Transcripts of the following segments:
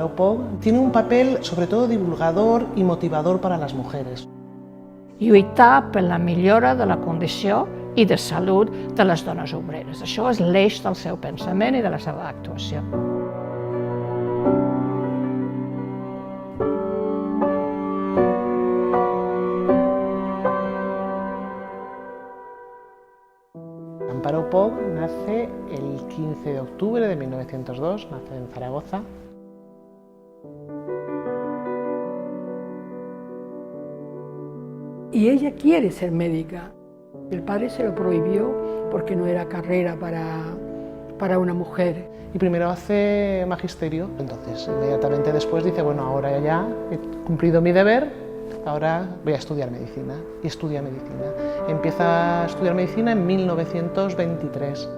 Amparo Poch tiene un papel sobre todo divulgador y motivador para las mujeres. Lluitar per la millora de la condició i de salut de les dones obreres. Això és l'eix del seu pensament i de la seva actuació. Amparo Poch nace el 15 de octubre de 1902, nace en Zaragoza. Y ella quiere ser médica. El padre se lo prohibió porque no era carrera para una mujer. Y primero hace magisterio, entonces inmediatamente después dice, bueno, ahora ya he cumplido mi deber, ahora voy a estudiar medicina. Y estudia medicina. Empieza a estudiar medicina en 1923.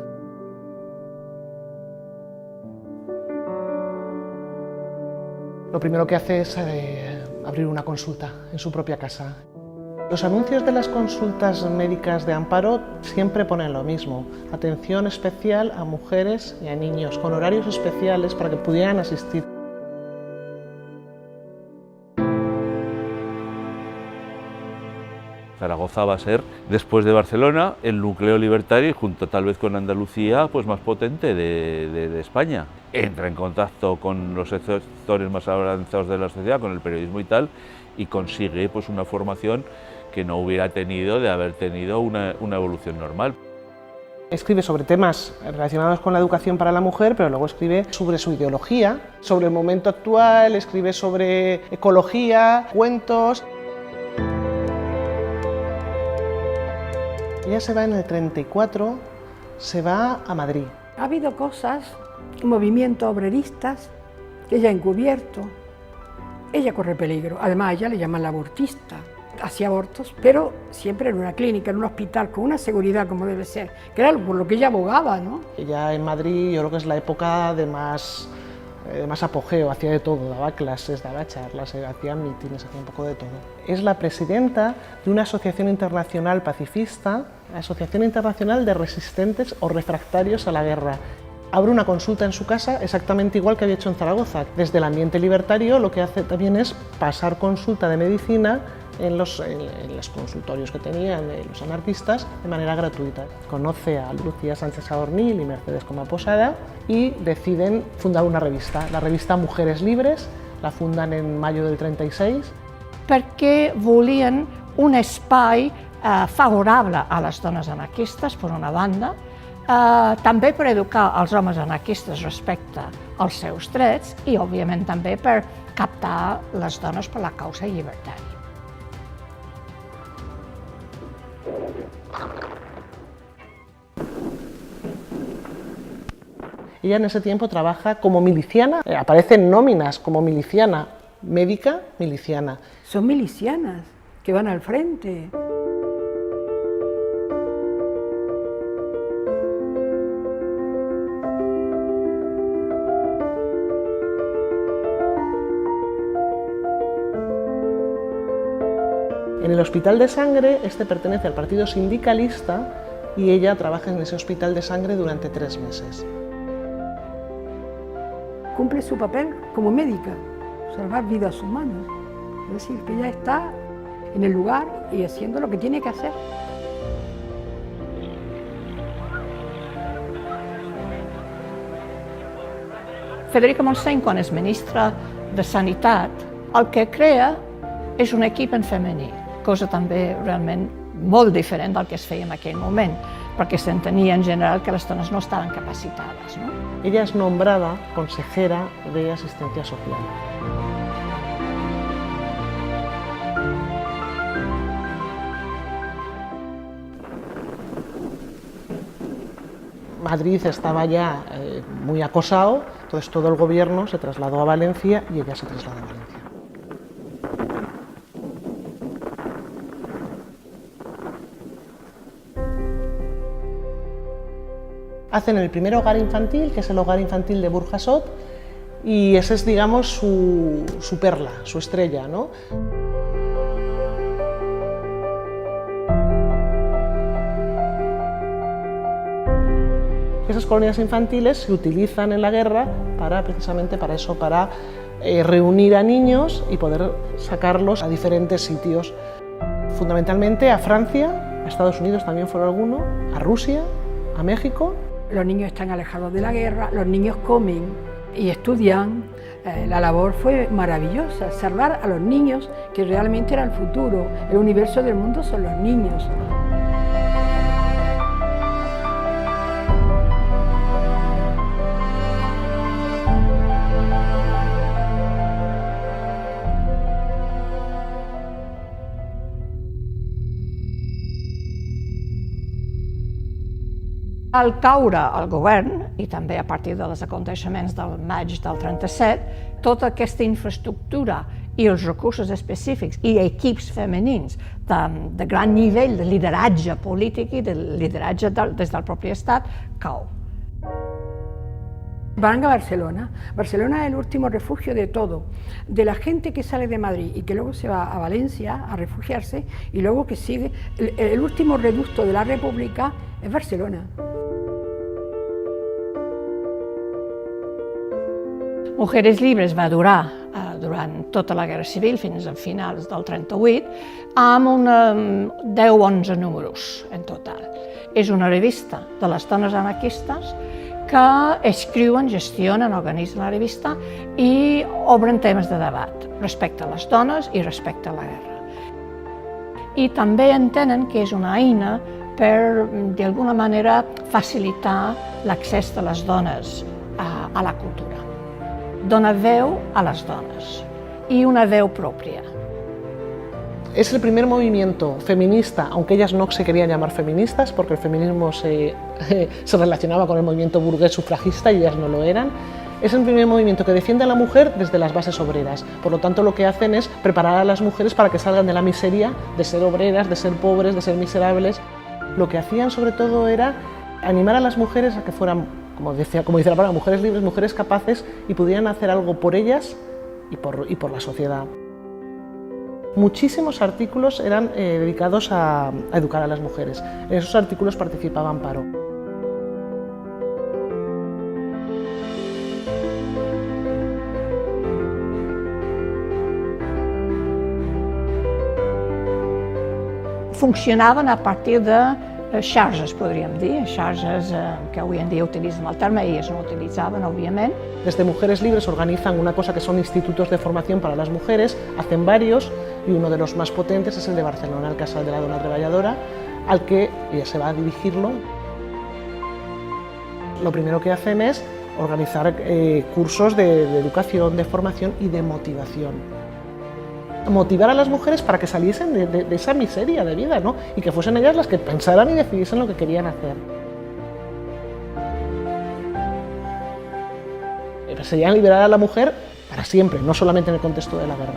Lo primero que hace es abrir una consulta en su propia casa. Los anuncios de las consultas médicas de Amparo siempre ponen lo mismo: atención especial a mujeres y a niños, con horarios especiales para que pudieran asistir. Zaragoza va a ser, después de Barcelona, el núcleo libertario y junto tal vez con Andalucía, pues más potente de España. Entra en contacto con los sectores más avanzados de la sociedad, con el periodismo y tal, y consigue pues una formación que no hubiera tenido de haber tenido una evolución normal. Escribe sobre temas relacionados con la educación para la mujer, pero luego escribe sobre su ideología, sobre el momento actual, escribe sobre ecología, cuentos. Ella se va en el 34, se va a Madrid. Ha habido cosas, movimientos obreristas, que ella ha encubierto. Ella corre peligro. Además, a ella le llaman la abortista. Hacía abortos, pero siempre en una clínica, en un hospital, con una seguridad como debe ser, que era por lo que ella abogaba, ¿no? Ella en Madrid, yo creo que es la época de más apogeo, hacía de todo, daba clases, daba charlas, hacía mítines, hacía un poco de todo. Es la presidenta de una asociación internacional pacifista, la Asociación Internacional de Resistentes o Refractarios a la Guerra. Abre una consulta en su casa exactamente igual que había hecho en Zaragoza. Desde el ambiente libertario lo que hace también es pasar consulta de medicina en los consultorios que tenían los anarquistas de manera gratuita. Conoce a Lucía Sánchez Adornil y Mercedes Coma Posada y deciden fundar una revista, la revista Mujeres Libres, la fundan en mayo del 36. Perquè volien un espai favorable a les dones anarquistes, per una banda, també per educar els homes anarquistes respecte als seus drets i, òbviament, també per captar les dones per la causa llibertària. Ella en ese tiempo trabaja como miliciana, aparece en nóminas como miliciana, médica miliciana. Son milicianas que van al frente. En el Hospital de Sangre, este pertenece al partido sindicalista y ella trabaja en ese Hospital de Sangre durante 3 meses. Cumple su papel como médica, salvar vidas humanas. Es decir, que ella está en el lugar y haciendo lo que tiene que hacer. Federica Montseny, quan és ministra de Sanitat, el que crea és un equip en femení, cosa també realment molt diferent del que es feia en aquell moment, perquè s'entenia en general que les dones no estaven capacitades, no? Ella es nombrada consejera de asistencia social. Madrid estaba ya muy acosado, entonces todo el gobierno se trasladó a Valencia y ella se trasladó a Valencia. Hacen el primer hogar infantil, que es el hogar infantil de Burjasot, y ese es, digamos, su perla, su estrella, ¿no? Esas colonias infantiles se utilizan en la guerra precisamente para eso, para reunir a niños y poder sacarlos a diferentes sitios. Fundamentalmente a Francia, a Estados Unidos también fueron algunos, a Rusia, a México. Los niños están alejados de la guerra, los niños comen y estudian. La labor fue maravillosa, salvar a los niños, que realmente era el futuro. El universo del mundo son los niños. Al caure el govern, i també a partir dels aconteixements del maig del 37, tota aquesta infraestructura i els recursos específics i equips femenins de gran nivell de lideratge polític i de lideratge des del propi Estat cau. Van a Barcelona. Barcelona es el último refugio de todo, de la gente que sale de Madrid y que luego se va a Valencia a refugiarse y luego que sigue. El último reducto de la República es Barcelona. Mujeres Llibres va durar durant tota la Guerra Civil, fins a finals del 38, amb 10-11 números en total. És una revista de les dones anarquistes que escriuen, gestionen, organitzen la revista i obren temes de debat respecte a les dones i respecte a la guerra. I també entenen que és una eina per, d'alguna manera, facilitar l'accés de les dones a la cultura. Dona veu a las dones y una veu propia. Es el primer movimiento feminista, aunque ellas no se querían llamar feministas, porque el feminismo se relacionaba con el movimiento burgués sufragista y ellas no lo eran. Es el primer movimiento que defiende a la mujer desde las bases obreras. Por lo tanto, lo que hacen es preparar a las mujeres para que salgan de la miseria, de ser obreras, de ser pobres, de ser miserables. Lo que hacían sobre todo era animar a las mujeres a que fueran, como dice la palabra, mujeres libres, mujeres capaces, y pudieran hacer algo por ellas y por la sociedad. Muchísimos artículos eran dedicados a educar a las mujeres. En esos artículos participaba Amparo. Funcionaven a partir de xarxes, podríem dir, xarxes que avui en dia utilitzen el terme, ells no utilitzaven, òbviament. Desde Mujeres Libres organizan una cosa que son institutos de formación para las mujeres, hacen varios, y uno de los más potentes es el de Barcelona, el Casal de la Dona Treballadora, al que ella se va a dirigirlo. Lo primero que hacen es organizar cursos de educación, de formación y de motivación. Motivar a las mujeres para que saliesen de esa miseria de vida, ¿no? Y que fuesen ellas las que pensaran y decidiesen lo que querían hacer. Perseguían liberar a la mujer para siempre, no solamente en el contexto de la guerra.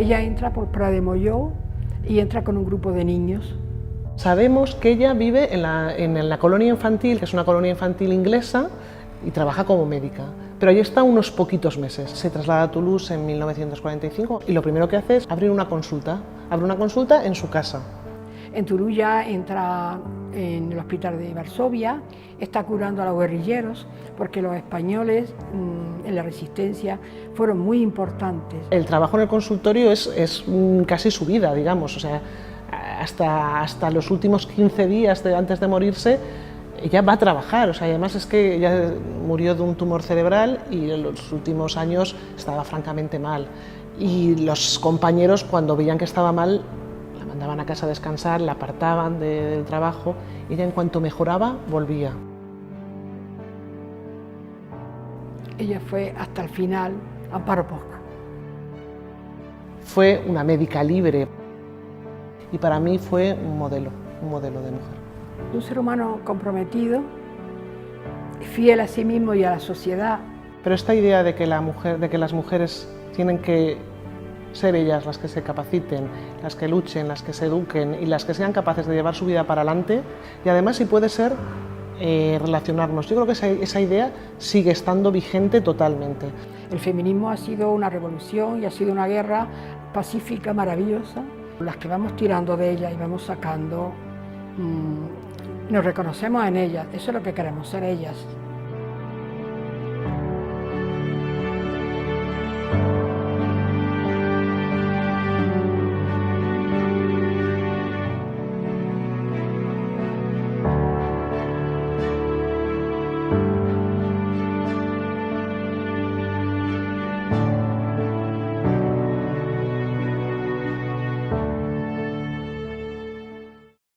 Ella entra por Prat de Molló y entra con un grupo de niños. Sabemos que ella vive en la colonia infantil, que es una colonia infantil inglesa, y trabaja como médica. Pero allí está unos poquitos meses. Se traslada a Toulouse en 1945 y lo primero que hace es abrir una consulta. Abre una consulta en su casa. En Toulouse ya entra en el hospital de Varsovia, está curando a los guerrilleros, porque los españoles en la resistencia fueron muy importantes. El trabajo en el consultorio es casi su vida, digamos, o sea, hasta los últimos 15 días antes de morirse, ella va a trabajar, o sea, además es que ella murió de un tumor cerebral y en los últimos años estaba francamente mal. Y los compañeros, cuando veían que estaba mal, la mandaban a casa a descansar, la apartaban del trabajo, y ella en cuanto mejoraba, volvía. Ella fue hasta el final Amparo Poch. Fue una médica libre y para mí fue un modelo de mujer. Un ser humano comprometido, fiel a sí mismo y a la sociedad. Pero esta idea de que las mujeres tienen que ser ellas las que se capaciten, las que luchen, las que se eduquen y las que sean capaces de llevar su vida para adelante, y además, si puede ser, relacionarnos. Yo creo que esa idea sigue estando vigente totalmente. El feminismo ha sido una revolución y ha sido una guerra pacífica maravillosa. Las que vamos tirando de ella y vamos sacando, nos reconocemos en ellas, eso es lo que queremos, ser ellas.